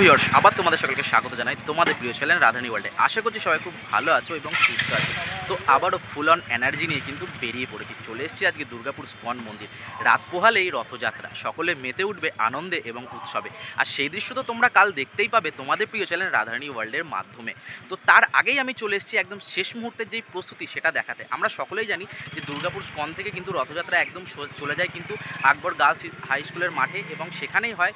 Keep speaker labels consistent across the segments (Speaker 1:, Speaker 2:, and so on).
Speaker 1: Viewers, আবার তোমাদের সকলকে স্বাগত জানাই তোমাদের প্রিয় চ্যানেল রাধানী ওয়ার্ল্ডে। আশা করছি সবাই খুব ভালো আছো এবং সুস্থ আছো। তো আবারও ফুল অন এনার্জি নিয়ে কিন্তু বেরিয়ে পড়েছি, চলে এসেছি আজকে দুর্গাপুর স্কন মন্দির। রাত পোহালেই রথযাত্রা, সকলে মেতে উঠবে আনন্দে এবং উৎসবে। আর সেই দৃশ্য তো তোমরা কাল দেখতেই পাবে তোমাদের প্রিয় চ্যানেল রাধানী ওয়ার্ল্ডের মাধ্যমে। তো তার আগেই আমি চলে এসেছি একদম শেষ মুহূর্তের যেই প্রস্তুতি সেটা দেখাতে। আমরা সকলেই জানি যে দুর্গাপুর স্কন থেকে কিন্তু রথযাত্রা একদম চলে যায় কিন্তু আকবর গার্লস হাই স্কুলের মাঠে, এবং সেখানেই হয়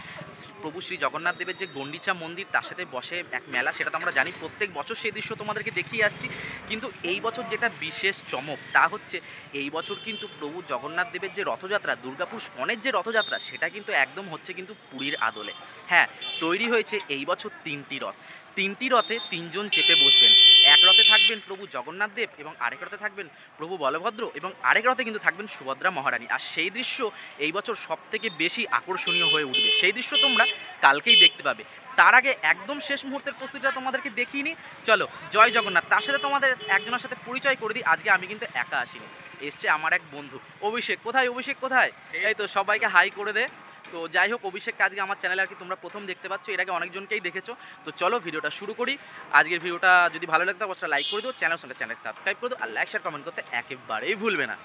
Speaker 1: প্রভু শ্রী জগন্নাথ দেবের যে গন্ডিচা মন্দির, তার সাথে বসে এক মেলা। সেটা তো আমরা জানি, প্রত্যেক বছর সেই দৃশ্য তোমাদেরকে দেখিয়ে আসছি। কিন্তু এই বছর যেটা বিশেষ চমক তা হচ্ছে এই বছর কিন্তু প্রভু জগন্নাথ দেবের যে রথযাত্রা, দুর্গাপুর স্কনের যে রথযাত্রা, সেটা কিন্তু একদম হচ্ছে কিন্তু পুরীর আদলে। হ্যাঁ, তৈরি হয়েছে এই বছর তিনটি রথ। তিনটি রথে তিনজন চেপে বসবেন। এক রথে থাকবেন প্রভু জগন্নাথ দেব, এবং আরেক রথে থাকবেন প্রভু বলভদ্র, এবং আরেক রথে কিন্তু থাকবেন সুভদ্রা মহারানী। আর সেই দৃশ্য এই বছর সবথেকে বেশি আকর্ষণীয় হয়ে উঠবে। সেই দৃশ্য তোমরা কালকেই দেখতে পাবে। তার আগে একদম শেষ মুহূর্তের প্রস্তুতিটা তোমাদেরকে দেখিনি। চলো, জয় জগন্নাথ। তার সাথে তোমাদের একজনের সাথে পরিচয় করে দিই। আজকে আমি কিন্তু একা আসিনি, এসছে আমার এক বন্ধু অভিষেক। কোথায় অভিষেক, কোথায়? এই তো, সবাইকে হাই করে দে। তো যাই হোক, অভিষেক আজকে আমার চ্যানেলে আর কি তোমরা প্রথম দেখতে পাচ্ছ, এর আগে অনেকজনকেই দেখেছো। তো চলো ভিডিওটা শুরু করি। আজকের ভিডিওটা যদি ভালো লাগতো অবশ্যই লাইক করে দিও, চ্যানেল সাবস্ক্রাইব করে দিও, আর লাইক শেয়ার কমেন্ট করতে একেবারেই ভুলবে না।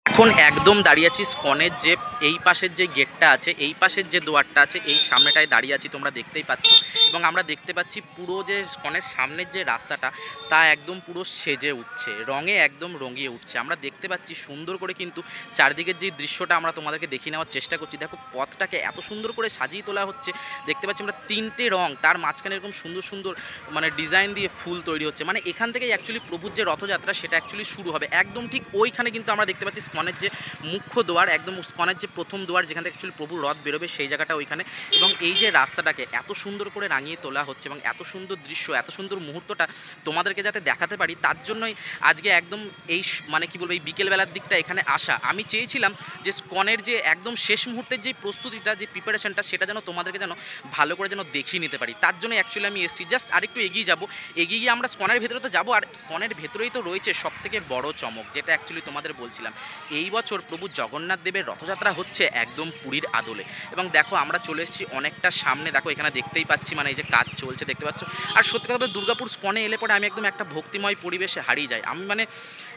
Speaker 1: এখন একদম দাঁড়িয়ে আছি স্কনের যে এই পাশের যে গেটটা আছে, এই পাশের যে দুয়ারটা আছে, এই সামনেটায় দাঁড়িয়ে আছি, তোমরা দেখতেই পাচ্ছ। এবং আমরা দেখতে পাচ্ছি পুরো যে স্কনের সামনের যে রাস্তাটা, তা একদম পুরো সেজে উঠছে, রঙে একদম রঙিয়ে উঠছে। আমরা দেখতে পাচ্ছি সুন্দর করে কিন্তু চারদিকের যে দৃশ্যটা আমরা তোমাদেরকে দেখিয়ে নেওয়ার চেষ্টা করছি। দেখো, পথটাকে এত সুন্দর করে সাজিয়ে তোলা হচ্ছে। দেখতে পাচ্ছি আমরা তিনটে রং, তার মাঝখানে এরকম সুন্দর সুন্দর মানে ডিজাইন দিয়ে ফুল তৈরি হচ্ছে। মানে এখান থেকেই অ্যাকচুয়ালি প্রভুর যে রথযাত্রা সেটা অ্যাকচুয়ালি শুরু হবে। একদম ঠিক ওইখানে কিন্তু আমরা দেখতে পাচ্ছি স্কনের যে মুখ্য দ্বার, একদম স্কনের যে প্রথম দ্বার, যেখান থেকে অ্যাকচুয়ালি প্রভুর রথ বেরোবে, সেই জায়গাটা ওইখানে। এবং এই যে রাস্তাটাকে এত সুন্দর করে রাঙিয়ে তোলা হচ্ছে, এবং এত সুন্দর দৃশ্য, এত সুন্দর মুহূর্তটা তোমাদেরকে যাতে দেখাতে পারি, তার জন্যই আজকে একদম এই মানে কি বলবো, এই বিকেলবেলার দিকটা এখানে আসা। আমি চেয়েছিলাম যে স্কনের যে একদম শেষ মুহূর্তের যে প্রস্তুতিটা, যে প্রিপারেশনটা, সেটা যেন তোমাদেরকে যেন ভালো করে যেন দেখিয়ে নিতে পারি। তার জন্য অ্যাকচুয়ালি আমি এসেছি। জাস্ট আরেকটু এগিয়ে যাব, এগিয়ে গিয়ে আমরা স্কনের ভেতরে তো যাবো। আর স্কনের ভেতরেই তো রয়েছে সবথেকে বড় চমক, যেটা অ্যাকচুয়ালি তোমাদের বলছিলাম। এই বছর প্রভু জগন্নাথ দেবের রথযাত্রা হচ্ছে একদম পুরীর আদলে। এবং দেখো, আমরা চলে এসেছি অনেকটা সামনে। দেখো, এখানে দেখতেই পাচ্ছি, মানে এই যে কাজ চলছে দেখতে পাচ্ছ। আর সত্যি কথা বলতে, দুর্গাপুর স্কনে এলে পরে আমি একদম একটা ভক্তিময় পরিবেশে হারিয়ে যাই। আমি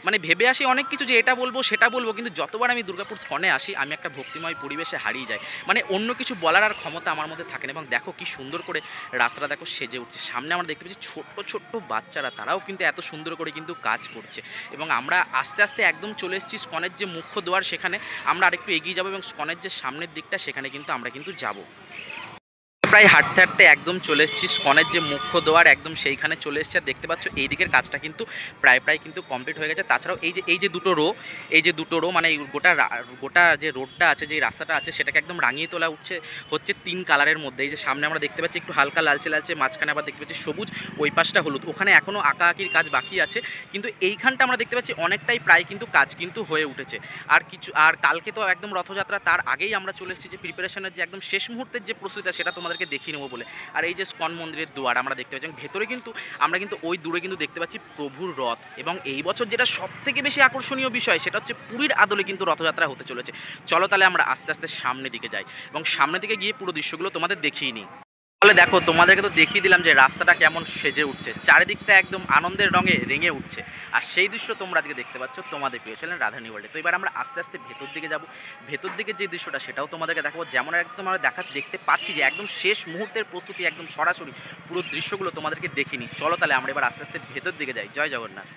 Speaker 1: মানে ভেবে আসি অনেক কিছু, যে এটা বলবো সেটা বলবো, কিন্তু যতবার আমি দুর্গাপুর স্কনে আসি আমি একটা ভক্তিময় পরিবেশে হারিয়ে যাই। মানে অন্য কিছু বলার আর ক্ষমতা আমার মধ্যে থাকে না। এবং দেখো কি সুন্দর করে রাস্তাটা দেখো সেজে উঠছে। সামনে আমরা দেখতে পাচ্ছি ছোট্ট ছোট্ট বাচ্চারা, তারাও কিন্তু এত সুন্দর করে কিন্তু কাজ করছে। এবং আমরা আস্তে আস্তে একদম চলে এসেছি স্কনের যে মুখ্য দ্বার, সেখানে আমরা আরেকটু এগিয়ে যাবো, এবং স্কনের যে সামনের দিকটা সেখানে কিন্তু আমরা কিন্তু যাবো। প্রায় হাঁটতে হাঁটতে একদম চলে এসেছি স্কনের যে মুখ্য দ্বার, একদম সেইখানে চলে এসেছি। আর দেখতে পাচ্ছ এই দিকের কাজটা কিন্তু প্রায় কিন্তু কমপ্লিট হয়ে গেছে। তাছাড়াও এই যে দুটো রো মানে গোটা যে রোডটা আছে, যে রাস্তাটা আছে, সেটাকে একদম রাঙিয়ে তোলা হচ্ছে তিন কালারের মধ্যে। এই যে সামনে আমরা দেখতে পাচ্ছি একটু হালকা লালচে লালচে, মাঝখানে আবার দেখতে পাচ্ছি সবুজ, ওই পাশটা হলুদ। ওখানে এখনও আঁকির কাজ বাকি আছে, কিন্তু এইখানটা আমরা দেখতে পাচ্ছি অনেকটাই প্রায় কিন্তু কাজ কিন্তু হয়ে উঠেছে। আর কালকে তো একদম রথযাত্রা, তার আগেই আমরা চলে এসেছি যে প্রিপারেশনের যে একদম শেষ মুহূর্তের যে প্রস্তুতিটা, সেটা তোমাদেরকে দেখিয়ে নেবো বলে। আর এই যে স্কন মন্দিরের দুয়ার আমরা দেখতে পাচ্ছি, ভেতরে কিন্তু আমরা কিন্তু ওই দূরে কিন্তু দেখতে পাচ্ছি প্রভুর রথ। এবং এই বছর যেটা সব থেকে বেশি আকর্ষণীয় বিষয়, সেটা হচ্ছে পুরীর আদলে কিন্তু রথযাত্রা হতে চলেছে। চলো তাহলে আমরা আস্তে আস্তে সামনের দিকে যাই, এবং সামনের দিকে গিয়ে পুরো দৃশ্যগুলো তোমাদের দেখিয়ে নিই। তাহলে দেখো, তোমাদেরকে তো দেখিয়ে দিলাম যে রাস্তাটা কেমন সেজে উঠছে, চারিদিকটা একদম আনন্দের রঙে রেঙে উঠছে। আর সেই দৃশ্য তোমরা আজকে দেখতে পাচ্ছ তোমাদের প্রিয় চ্যানেল রাধানী ওয়ার্ল্ডে। তো এবার আমরা আস্তে আস্তে ভেতর দিকে যাব। ভেতর দিকে যে দৃশ্যটা, সেটাও তোমাদেরকে দেখাবো। যেমন একদম আমরা দেখতে পাচ্ছি যে একদম শেষ মুহূর্তের প্রস্তুতি, একদম সরাসরি পুরো দৃশ্যগুলো তোমাদেরকে দেখিনি। চলো তাহলে আমরা এবার আস্তে আস্তে ভেতর দিকে যাই। জয় জগন্নাথ।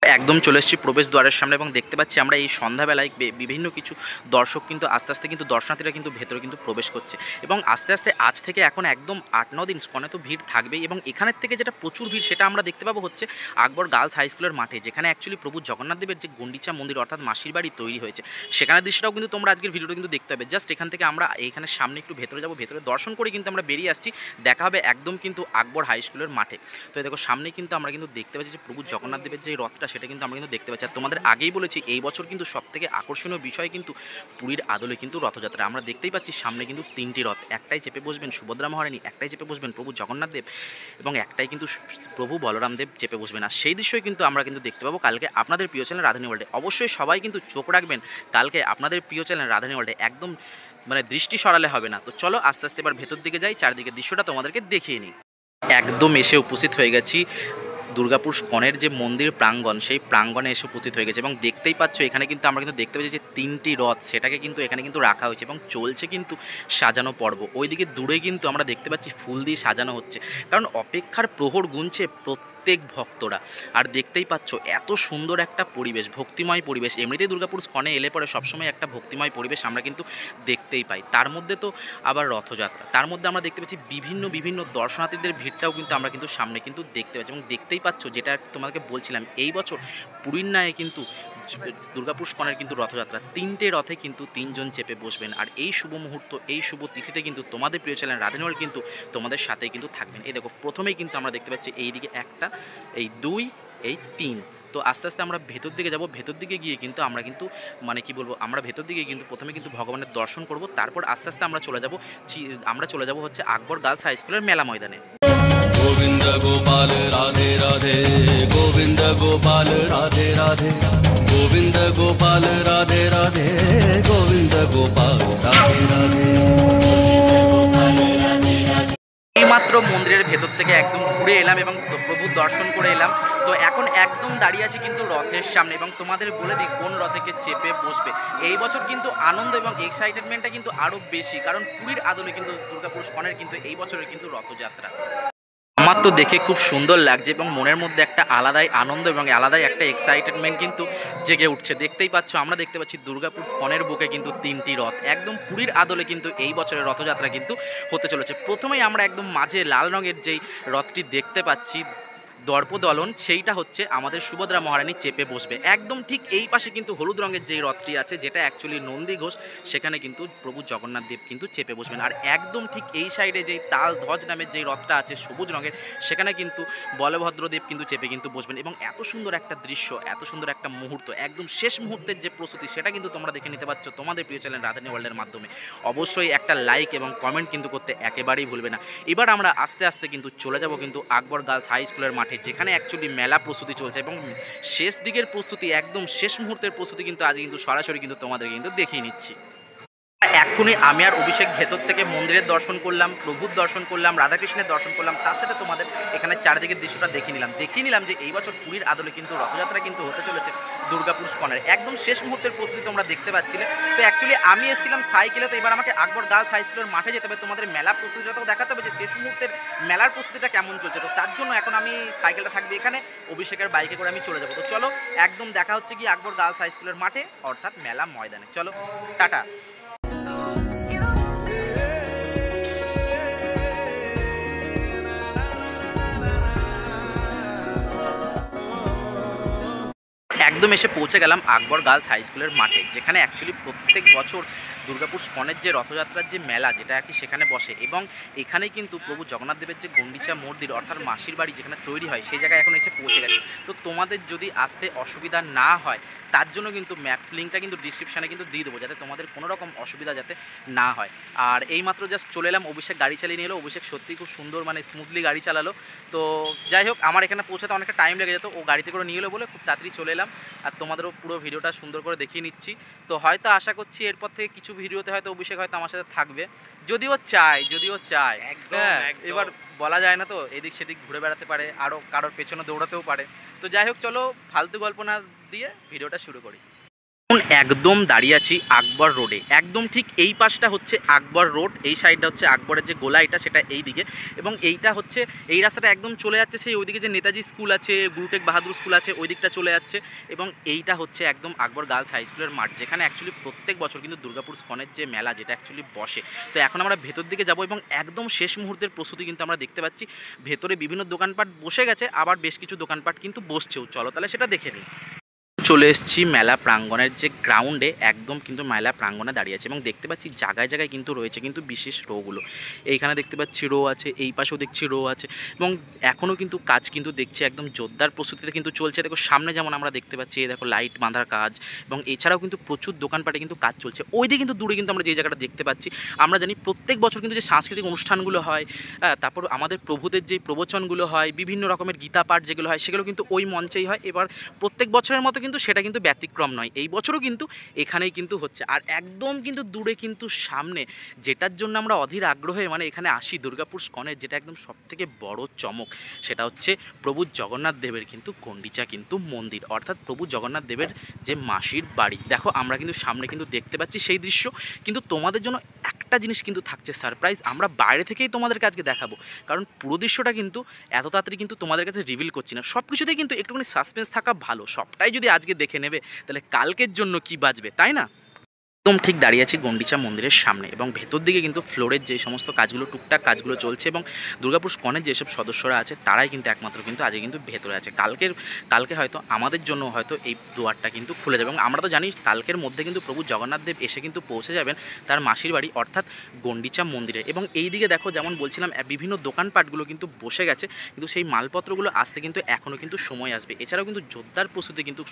Speaker 1: একদম চলে এসেছি প্রবেশ দ্বারের সামনে, এবং দেখতে পাচ্ছি আমরা এই সন্ধ্যাবেলায় বিভিন্ন কিছু দর্শক কিন্তু আস্তে আস্তে কিন্তু দর্শনার্থীরা কিন্তু ভেতরে কিন্তু প্রবেশ করছে। এবং আস্তে আস্তে আজ থেকে এখন একদম 8-9 দিন স্কনে তো ভিড় থাকবেই। এবং এখানের থেকে যেটা প্রচুর ভিড়, সেটা আমরা দেখতে পাবো হচ্ছে আকবর গার্লস হাই স্কুলের মাঠে, যেখানে অ্যাকচুয়ালি প্রভু জগন্নাথ দেবের যে গন্ডিচা মন্দির, অর্থাৎ মাসির বাড়ি তৈরি হয়েছে, সেখানে দৃশ্যটাও কিন্তু তোমরা আজকের ভিডিওটা কিন্তু দেখতে পাবে। জাস্ট এখান থেকে আমরা এইখানে সামনে একটু ভেতরে যাবো, ভেতরে দর্শন করে কিন্তু আমরা বেরিয়ে আসছি। দেখা হবে একদম কিন্তু আকবর হাই স্কুলের মাঠে। তো দেখো, সামনে কিন্তু আমরা কিন্তু দেখতে পাচ্ছি যে প্রভু জগন্নাথ দেবের যে রথটা, সেটা কিন্তু আমরা কিন্তু দেখতে পাচ্ছি। আর তোমাদের আগেই বলেছি, এই বছর কিন্তু সবথেকে আকর্ষণীয় বিষয় কিন্তু পুরীর আদলে কিন্তু রথযাত্রা। আমরা দেখতেই পাচ্ছি সামনে কিন্তু তিনটি রথ, একটাই চেপে বসবেন সুভদ্রা মহারানী, একটাই চেপে বসবেন প্রভু জগন্নাথ দেব, এবং একটাই কিন্তু প্রভু বলরাম দেব চেপে বসবেন। আর সেই দৃশ্যই কিন্তু আমরা কিন্তু দেখতে পাবো কালকে আপনাদের প্রিয় চ্যানেল রাধানী ওয়ার্ল্ডে। অবশ্যই সবাই কিন্তু চোখ রাখবেন কালকে আপনাদের প্রিয় চ্যানেল রাধানী ওয়ার্ল্ডে। একদম মানে দৃষ্টি সরালে হবে না। তো চলো আস্তে আস্তে এবার ভেতর দিকে যাই, চারদিকে দৃশ্যটা তোমাদেরকে দেখিয়ে নিই। একদম এসে উপস্থিত হয়ে গেছি দুর্গাপুর স্কনের যে মন্দির প্রাঙ্গণ, সেই প্রাঙ্গণে এসে উপস্থিত হয়ে গেছে এবং দেখতেই পাচ্ছ এখানে কিন্তু আমরা কিন্তু দেখতে পাচ্ছি যে 3টি রথ সেটাকে কিন্তু এখানে কিন্তু রাখা হয়েছে এবং চলছে কিন্তু সাজানো পর্ব। ওইদিকে দূরে কিন্তু আমরা দেখতে পাচ্ছি ফুল দিয়ে সাজানো হচ্ছে, কারণ অপেক্ষার প্রহর গুনছে প্রত্যেক ভক্তরা। আর দেখতেই পাচ্ছ এত সুন্দর একটা পরিবেশ, ভক্তিময় পরিবেশ। এমনিতেই দুর্গাপুর স্কনে এলে পরে সবসময় একটা ভক্তিময় পরিবেশ আমরা কিন্তু দেখতেই পাই, তার মধ্যে তো আবার রথযাত্রা, তার মধ্যে আমরা দেখতে পাচ্ছি বিভিন্ন দর্শনার্থীদের ভিড়টাও কিন্তু আমরা কিন্তু সামনে কিন্তু দেখতে পাচ্ছি। এবং দেখতেই পাচ্ছ যেটা তোমাকে বলছিলাম, এই বছর পুরীর ন্যায় কিন্তু দুর্গাপুর স্কনের কিন্তু রথযাত্রা, 3টে রথে কিন্তু 3 জন চেপে বসবেন। আর এই শুভ মুহূর্ত, এই শুভ তিথিতে কিন্তু তোমাদের প্রিয় চ্যানেল রাধানী ওয়ার্ল্ড কিন্তু তোমাদের সাথে কিন্তু থাকবেন। এই দেখো প্রথমেই কিন্তু আমরা দেখতে পাচ্ছি এইদিকে একটা, এই 2, এই 3। তো আস্তে আস্তে আমরা ভেতর দিকে যাব, ভেতর দিকে গিয়ে কিন্তু আমরা কিন্তু মানে কি বলবো, আমরা ভেতর দিকে কিন্তু প্রথমে কিন্তু ভগবানের দর্শন করব, তারপর আস্তে আস্তে আমরা চলে যাব হচ্ছে আকবর গার্লস হাই স্কুলের মেলা ময়দানে।
Speaker 2: गोविंद गोपाल राधे राधे, गोविंद गोपाल राधे राधे, गोविंद गोपाल राधे राधे, गोविंद गोपाल राधे राधे।
Speaker 1: এইমাত্র মন্দিরের ভেতর থেকে একদম ঘুরে এলাম এবং প্রভুর দর্শন করে এলাম। তো এখন একদম দাঁড়িয়ে আছি কিন্তু রথের সামনে এবং তোমাদের বলে দিই কোন রথেকে চেপে বসবে। এই বছর কিন্তু আনন্দ এবং এক্সাইটেডমেন্টটা কিন্তু আরও বেশি, কারণ পুরীর আদলে কিন্তু দুর্গাপুর স্কনের কিন্তু এই বছরের কিন্তু রথযাত্রা। আমার তো দেখে খুব সুন্দর লাগছে এবং মনের মধ্যে একটা আলাদাই আনন্দ এবং আলাদাই একটা এক্সাইটেডমেন্ট কিন্তু জেগে উঠছে। দেখতেই পাচ্ছ, আমরা দেখতে পাচ্ছি দুর্গাপুর স্কনের বুকে কিন্তু 3টি রথ একদম পুরীর আদলে কিন্তু এই বছরের রথযাত্রা কিন্তু হতে চলেছে। প্রথমেই আমরা একদম মাঝে লাল রঙের যেই রথটি দেখতে পাচ্ছি দর্পদলন, সেইটা হচ্ছে আমাদের সুভদ্রা মহারানী চেপে বসবে। একদম ঠিক এই পাশে কিন্তু হলুদ রঙের যেই রথটি আছে, যেটা অ্যাকচুয়ালি নন্দী ঘোষ, সেখানে কিন্তু প্রভু জগন্নাথ দেব কিন্তু চেপে বসবেন। আর একদম ঠিক এই সাইডে যেই তাল ধ্বজ নামের যেই রথটা আছে সবুজ রঙের, সেখানে কিন্তু বলভদ্রদেব কিন্তু চেপে কিন্তু বসবেন। এবং এত সুন্দর একটা দৃশ্য, এত সুন্দর একটা মুহূর্ত, একদম শেষ মুহূর্তের যে প্রস্তুতি, সেটা কিন্তু তোমরা দেখে নিতে পারছো তোমাদের প্রিয় চ্যানেল রাধানী ওয়ার্ল্ডের মাধ্যমে। অবশ্যই একটা লাইক এবং কমেন্ট কিন্তু করতে একেবারেই ভুলবে না। এবার আমরা আস্তে আস্তে কিন্তু চলে যাব কিন্তু আকবর গার্লস হাই স্কুলের মাঠে, যেখানে অ্যাকচুয়ালি মেলা প্রস্তুতি চলছে এবং শেষ দিকের প্রস্তুতি, একদম শেষ মুহূর্তের প্রস্তুতি কিন্তু আজ কিন্তু সরাসরি কিন্তু তোমাদের কিন্তু দেখিয়ে নিচ্ছি। এখনই আমি আর অভিষেক ভেতর থেকে মন্দিরের দর্শন করলাম, প্রভুর দর্শন করলাম, রাধাকৃষ্ণের দর্শন করলাম, তার সাথে তোমাদের এখানে চারদিকের দৃশ্যটা দেখিয়ে নিলাম যে এই বছর পুরীর আদলে কিন্তু রথযাত্রা কিন্তু হতে চলেছে দুর্গাপুর স্কনের। একদম শেষ মুহূর্তের প্রস্তুতি তোমরা দেখতে পাচ্ছিলে। তো অ্যাকচুয়ালি আমি এসেছিলাম সাইকেলে, তো এবার আমাকে আকবর গার্লস হাই স্কুলের মাঠে যেতে হবে, তোমাদের মেলা প্রস্তুতিটাও দেখাতে হবে যে শেষ মুহূর্তের মেলার প্রস্তুতিটা কেমন চলছে। তো তার জন্য এখন আমি সাইকেলটা থাকবে এখানে, অভিষেকের বাইকে করে আমি চলে যাবো। তো চলো একদম দেখা হচ্ছে কি আকবর গার্লস হাই স্কুলের মাঠে, অর্থাৎ মেলা ময়দানে। চলো টাটা। একদম এসে পৌঁছে গেলাম আকবর গার্লস হাই স্কুলের মাঠে, যেখানে অ্যাকচুয়ালি প্রত্যেক বছর দুর্গাপুর স্কনের যে রথযাত্রার যে মেলা, যেটা আর কি সেখানে বসে। এবং এখানেই কিন্তু প্রভু জগন্নাথ দেবের যে গন্ডিচা মন্দির অর্থাৎ মাসির বাড়ি যেখানে তৈরি হয়, সেই জায়গায় এখন এসে পৌঁছে গেছে। তো তোমাদের যদি আসতে অসুবিধা না হয়, তার জন্য কিন্তু ম্যাপ লিঙ্কটা কিন্তু ডিসক্রিপশানে কিন্তু দিয়ে দেবো, যাতে তোমাদের কোনো রকম অসুবিধা যাতে না হয়। আর এইমাত্র জাস্ট চলে এলাম, অভিষেক গাড়ি চালিয়ে নিয়ে এলো। অভিষেক সত্যিই খুব সুন্দর মানে স্মুথলি গাড়ি চালালো। তো যাই হোক, আমার এখানে পৌঁছাতে অনেকটা টাইম লেগে যেত, ও গাড়িতে করে নিয়ে এলো বলে খুব তাড়াতাড়ি চলে এলাম। আর তোমাদেরও পুরো ভিডিওটা সুন্দর করে দেখিয়ে নিচ্ছি। তো হয়তো আশা করছি এরপর থেকে কিছু ভিডিওতে হয়তো অভিষেক হয়তো আমার সাথে থাকবে, যদিও চায়। হ্যাঁ, এবার বলা যায় না, তো এদিক সেদিক ঘুরে বেড়াতে পারে, আরও কারোর পেছনে দৌড়াতেও পারে। তো যাই হোক, চলো ফালতু গল্প না দিয়ে ভিডিওটা শুরু করি। এখন একদম দাঁড়িয়ে আছি আকবর রোডে, একদম ঠিক এই পাশটা হচ্ছে আকবর রোড, এই সাইডটা হচ্ছে আকবরের যে গোলা এটা, সেটা এই দিকে। এবং এইটা হচ্ছে এই রাস্তাটা একদম চলে যাচ্ছে সেই ওইদিকে যে নেতাজি স্কুল আছে, গুরু টেগ বাহাদুর স্কুল আছে, ওই দিকটা চলে যাচ্ছে। এবং এইটা হচ্ছে একদম আকবর গার্লস হাই স্কুলের মাঠ, যেখানে অ্যাকচুয়ালি প্রত্যেক বছর কিন্তু দুর্গাপুর স্কনের যে মেলা, যেটা অ্যাকচুয়ালি বসে। তো এখন আমরা ভেতর দিকে যাব এবং একদম শেষ মুহূর্তের প্রস্তুতি কিন্তু আমরা দেখতে পাচ্ছি। ভেতরে বিভিন্ন দোকানপাট বসে গেছে, আবার বেশ কিছু দোকানপাট কিন্তু বসছেও। চলো তাহলে সেটা দেখে নিই। চলে এসেছি মেলা প্রাঙ্গণের যে গ্রাউন্ডে, একদম কিন্তু মেলা প্রাঙ্গণে দাঁড়িয়ে আছে এবং দেখতে পাচ্ছি জায়গায় জায়গায় কিন্তু রয়েছে কিন্তু বিশেষ রোগুলো। এইখানে দেখতে পাচ্ছি রো আছে, এই পাশেও দেখছি রো আছে এবং এখনও কিন্তু কাজ কিন্তু দেখছি একদম জোরদার প্রস্তুতিতে কিন্তু চলছে। দেখো সামনে যেমন আমরা দেখতে পাচ্ছি, দেখো লাইট বাঁধার কাজ এবং এছাড়াও কিন্তু প্রচুর দোকানপাটে কিন্তু কাজ চলছে। ওই দিকে কিন্তু দূরে কিন্তু আমরা যে জায়গাটা দেখতে পাচ্ছি, আমরা জানি প্রত্যেক বছর কিন্তু যে সাংস্কৃতিক অনুষ্ঠানগুলো হয়, তারপর আমাদের প্রভুদের যে প্রবচনগুলো হয়, বিভিন্ন রকমের গীতা পাঠ যেগুলো হয়, সেগুলো কিন্তু ওই মঞ্চেই হয়। এবার প্রত্যেক বছরের মতো কিন্তু কিন্তু সেটা কিন্তু ব্যতিক্রম নয়, এই বছরও কিন্তু এখানেই কিন্তু হচ্ছে। আর একদম কিন্তু দূরে কিন্তু সামনে যেটার জন্য আমরা অধীর আগ্রহে মানে এখানে আসি দুর্গাপুর স্কনের, যেটা একদম সবথেকে বড় চমক, সেটা হচ্ছে প্রভু জগন্নাথ দেবের কিন্তু গন্ডিচা কিন্তু মন্দির, অর্থাৎ প্রভু জগন্নাথ দেবের যে মাসির বাড়ি। দেখো আমরা কিন্তু সামনে কিন্তু দেখতে পাচ্ছি সেই দৃশ্য, কিন্তু তোমাদের জন্য একটা জিনিস কিন্তু থাকছে সারপ্রাইজ, আমরা বাইরে থেকেই তোমাদেরকে আজকে দেখাবো, কারণ পুরো দৃশ্যটা কিন্তু এত তাড়াতাড়ি কিন্তু তোমাদের কাছে রিভিল করছি না। সব কিছুতেই কিন্তু একটুখানি সাসপেন্স থাকা ভালো, সবটাই যদি আজকে দেখে নেবে তাহলে কালকের জন্য কি বাঁচবে, তাই না? একদম ঠিক দাঁড়িয়ে আছি গন্ডিচা মন্দিরের সামনে, এবং ভেতর দিকে কিন্তু ফ্লোরের যে সমস্ত কাজগুলো টুকটাক কাজগুলো চলছে, এবং দুর্গাপুর স্কনের যেসব সদস্যরা আছে তারাই কিন্তু একমাত্র কিন্তু আজকে কিন্তু ভেতরে আছে। কালকে হয়তো আমাদের জন্য হয়তো এই দুয়ারটা কিন্তু খুলে যাবে, এবং আমরা তো জানি কালকের মধ্যে কিন্তু প্রভু জগন্নাথ দেব এসে কিন্তু পৌঁছে যাবেন তার মাসির বাড়ি অর্থাৎ গন্ডিচা মন্দিরে। এবং এই দিকে দেখো যেমন বলছিলাম বিভিন্ন দোকানপাটগুলো কিন্তু বসে গেছে, কিন্তু সেই মালপত্রগুলো আসতে কিন্তু এখনও কিন্তু সময় আসবে। এছাড়াও কিন্তু যোদ্ধার প্রস্তুতি কিন্তু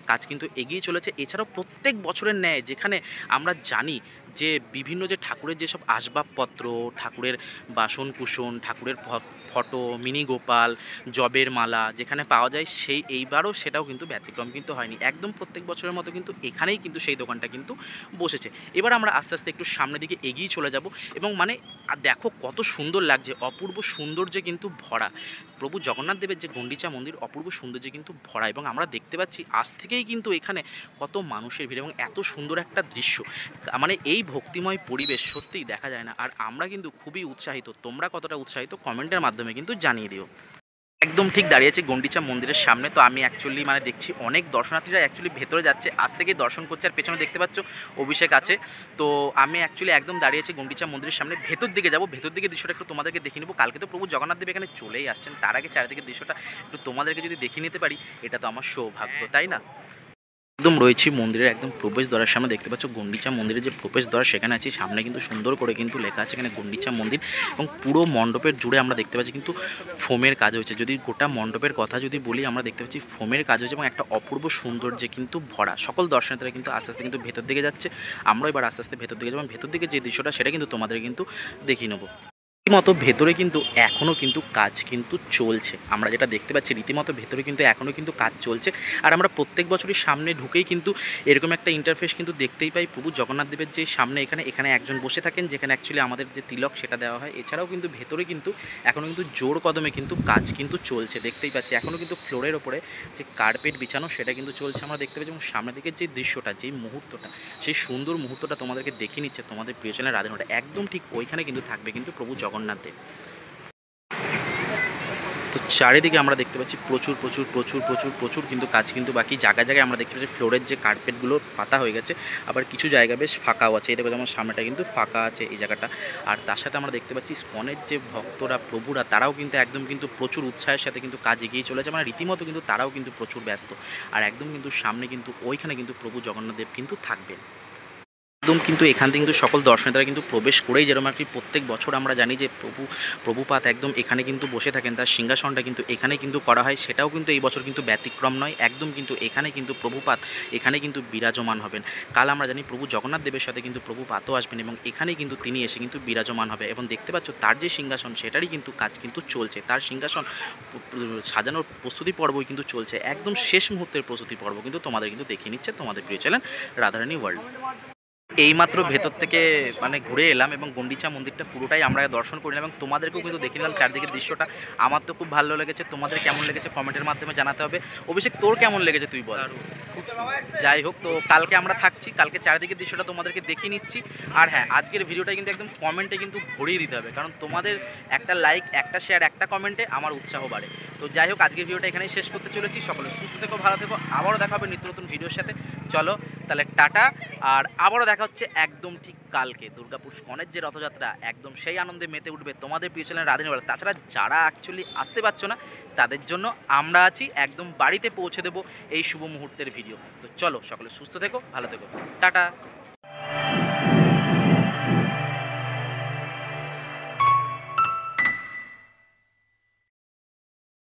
Speaker 1: কাজ কিন্তু এগিয়ে চলেছে। এছাড়াও প্রত্যেক বছরের ন্যায় যেখানে আমরা জানি যে বিভিন্ন যে ঠাকুরের যেসব আসবাবপত্র, ঠাকুরের বাসন কুসন, ঠাকুরের ফটো, মিনি গোপাল, জবের মালা যেখানে পাওয়া যায়, সেই এইবারও সেটাও কিন্তু ব্যতিক্রম কিন্তু হয়নি, একদম প্রত্যেক বছরের মতো কিন্তু এখানেই কিন্তু সেই দোকানটা কিন্তু বসেছে। এবার আমরা আস্তে আস্তে একটু সামনের দিকে এগিয়ে চলে যাব, এবং মানে দেখো কত সুন্দর লাগছে, অপূর্ব সৌন্দর্যে কিন্তু ভরা প্রভু জগন্নাথ দেবের যে গন্ডিচা মন্দির, অপূর্ব সৌন্দর্যে কিন্তু ভরা। এবং আমরা দেখতে পাচ্ছি আজ থেকেই কিন্তু এখানে কত মানুষের ভিড় এবং এত সুন্দর একটা দৃশ্য, মানে এই ভক্তিময় পরিবেশ সত্যিই দেখা যায় না। আর আমরা কিন্তু খুবই উৎসাহিত, তোমরা কতটা উৎসাহিত কমেন্টের মাধ্যমে কিন্তু জানিয়ে দিও। একদম ঠিক দাঁড়িয়ে আছে গন্ডিচা মন্দিরের সামনে, তো আমি অ্যাকচুয়ালি মানে দেখছি অনেক দর্শনার্থীরা অ্যাকচুয়ালি ভেতরে যাচ্ছে, আজ থেকেই দর্শন করছে। আর পেছনে দেখতে পাচ্ছ অভিষেক আছে, তো আমি অ্যাকচুয়ালি একদম দাঁড়িয়ে আছি গন্ডিচা মন্দিরের সামনে, ভেতর দিকে যাব, ভেতর দিকে দৃশ্যটা একটু তোমাদেরকে দেখিয়ে নেবো। কালকে তো প্রভু জগন্নাথ দেব এখানে চলেই আসছেন, তার আগে চারিদিকে দৃশ্যটা একটু তোমাদেরকে যদি দেখিয়ে নিতে পারি এটা তো আমার সৌভাগ্য, তাই না? একদম রয়েছি মন্দিরের একদম প্রবেশদ্বারের সামনে, দেখতে পাচ্ছ গন্ডিচা মন্দিরের যে প্রবেশদ্বার সেখানে আছে, সামনে কিন্তু সুন্দর করে কিন্তু লেখা আছে এখানে গন্ডিচা মন্দির, এবং পুরো মণ্ডপের জুড়ে আমরা দেখতে পাচ্ছি কিন্তু ফোমের কাজ হয়েছে। যদি গোটা মণ্ডপের কথা যদি বলি, আমরা দেখতে পাচ্ছি ফোমের কাজ হয়েছে এবং একটা অপূর্ব সৌন্দর্যে কিন্তু ভরা। সকল দর্শনার্থীরা কিন্তু আস্তে আস্তে কিন্তু ভেতর দিকে যাচ্ছে, আমরা এবার আস্তে আস্তে ভেতর দিকে যাবো, ভেতর দিকে যে দৃশ্যটা সেটা কিন্তু তোমাদের কিন্তু দেখিয়ে নেবো। রীতিমতো ভেতরে কিন্তু এখনও কিন্তু কাজ কিন্তু চলছে, আমরা যেটা দেখতে পাচ্ছি রীতিমতো ভেতরে কিন্তু এখনও কিন্তু কাজ চলছে। আর আমরা প্রত্যেক বছরই সামনে ঢুকেই কিন্তু এরকম একটা ইন্টারফেস কিন্তু দেখতেই পাই প্রভু জগন্নাথ দেবের যে সামনে এখানে একজন বসে থাকেন, যেখানে অ্যাকচুয়ালি আমাদের যে তিলক সেটা দেওয়া হয়। এছাড়াও কিন্তু ভেতরে কিন্তু এখনও কিন্তু জোর কদমে কিন্তু কাজ কিন্তু চলছে, দেখতেই পাচ্ছি এখনও কিন্তু ফ্লোরের ওপরে যে কার্পেট বিছানো সেটা কিন্তু চলছে, আমরা দেখতে পাচ্ছি। এবং সামনের দিকে যে দৃশ্যটা, যেই মুহূর্তটা, সেই সুন্দর মুহূর্তটা তোমাদেরকে দেখিয়ে নিচ্ছে তোমাদের প্রিয় চ্যানেল রাধের হোটেল, একদম ঠিক ওইখানে কিন্তু থাকবে কিন্তু প্রভু জগন্নাথ দেব। তো চারিদিকে আমরা দেখতে পাচ্ছি প্রচুর প্রচুর প্রচুর প্রচুর প্রচুর কিন্তু কাজ কিন্তু বাকি। জায়গায় জায়গায় আমরা দেখতে পাচ্ছি ফ্লোরের যে কার্পেটগুলো পাতা হয়ে গেছে, আবার কিছু জায়গা বেশ ফাঁকাও আছে। এই দেখো যেমন সামনেটা কিন্তু ফাঁকা আছে এই জায়গাটা। আর তার সাথে আমরা দেখতে পাচ্ছি স্কনের যে ভক্তরা, প্রভুরা, তারাও কিন্তু একদম কিন্তু প্রচুর উৎসাহের সাথে কিন্তু কাজ এগিয়ে চলেছে, মানে রীতিমতো কিন্তু তারাও কিন্তু প্রচুর ব্যস্ত। আর একদম কিন্তু সামনে কিন্তু ওইখানে কিন্তু প্রভু জগন্নাথ দেব কিন্তু থাকবেন। একদম কিন্তু এখান থেকে কিন্তু সকল দর্শনার্থীরা কিন্তু প্রবেশ করেই, যেরকম আর কি প্রত্যেক বছর আমরা জানি যে প্রভুপাত একদম এখানে কিন্তু বসে থাকেন, তার সিংহাসনটা কিন্তু এখানে কিন্তু করা হয়, সেটাও কিন্তু এই বছর কিন্তু ব্যতিক্রম নয়। একদম কিন্তু এখানে কিন্তু প্রভুপাত এখানে কিন্তু বিরাজমান হবেন। কাল আমরা জানি প্রভু জগন্নাথ দেবের সাথে কিন্তু প্রভুপাতও আসবেন, এবং এখানেই কিন্তু তিনি এসে কিন্তু বিরাজমান হবে। এবং দেখতে পাচ্ছ তার যে সিংহাসন সেটারই কিন্তু কাজ কিন্তু চলছে, তার সিংহাসন সাজানোর প্রস্তুতি পর্বই কিন্তু চলছে, একদম শেষ মুহূর্তের প্রস্তুতি পর্ব কিন্তু তোমাদের কিন্তু দেখিয়ে নিচ্ছে তোমাদের প্রিয় চ্যানেল রাধারানী ওয়ার্ল্ড। এইমাত্র ভেতর থেকে মানে ঘুরে এলাম এবং গন্ডিচা মন্দিরটা পুরোটাই আমরা দর্শন করলাম, এবং তোমাদেরকেও কিন্তু দেখে নিলাম চারদিকের দৃশ্যটা। আমার তো খুব ভালো লেগেছে, তোমাদের কেমন লেগেছে কমেন্টের মাধ্যমে জানাতে হবে। অভিষেক তোর কেমন লেগেছে তুই বল। যাই হোক, তো কালকে আমরা থাকছি, কালকে চারিদিকের দৃশ্যটা তোমাদেরকে দেখিয়ে নিচ্ছি। আর হ্যাঁ, আজকের ভিডিওটা কিন্তু একদম কমেন্টে কিন্তু ভরিয়ে দিতে হবে, কারণ তোমাদের একটা লাইক, একটা শেয়ার, একটা কমেন্টে আমার উৎসাহ বাড়ে। তো যাই হোক, আজকের ভিডিওটা এখানেই শেষ করতে চলেছি। সকলে সুস্থ থেকো, ভালো থেকো, আবারও দেখা হবে নিত্য নতুন ভিডিওর সাথে। চলো তাহলে টাটা, আর আবারও দেখা হচ্ছে একদম ঠিক কালকে দুর্গাপুর স্কনের যে রথযাত্রা, একদম সেই আনন্দে মেতে উঠবে তোমাদের প্রিয় চ্যানেল রাধেনী ওয়ার্ল্ড। তাছাড়া যারা অ্যাকচুয়ালি আসতে পারছো না তাদের জন্য আমরা আছি, একদম বাড়িতে পৌঁছে দেবো এই শুভ মুহূর্তের ভিডিও। তো চলো সকলে সুস্থ থেকো, ভালো থেকো, টাটা।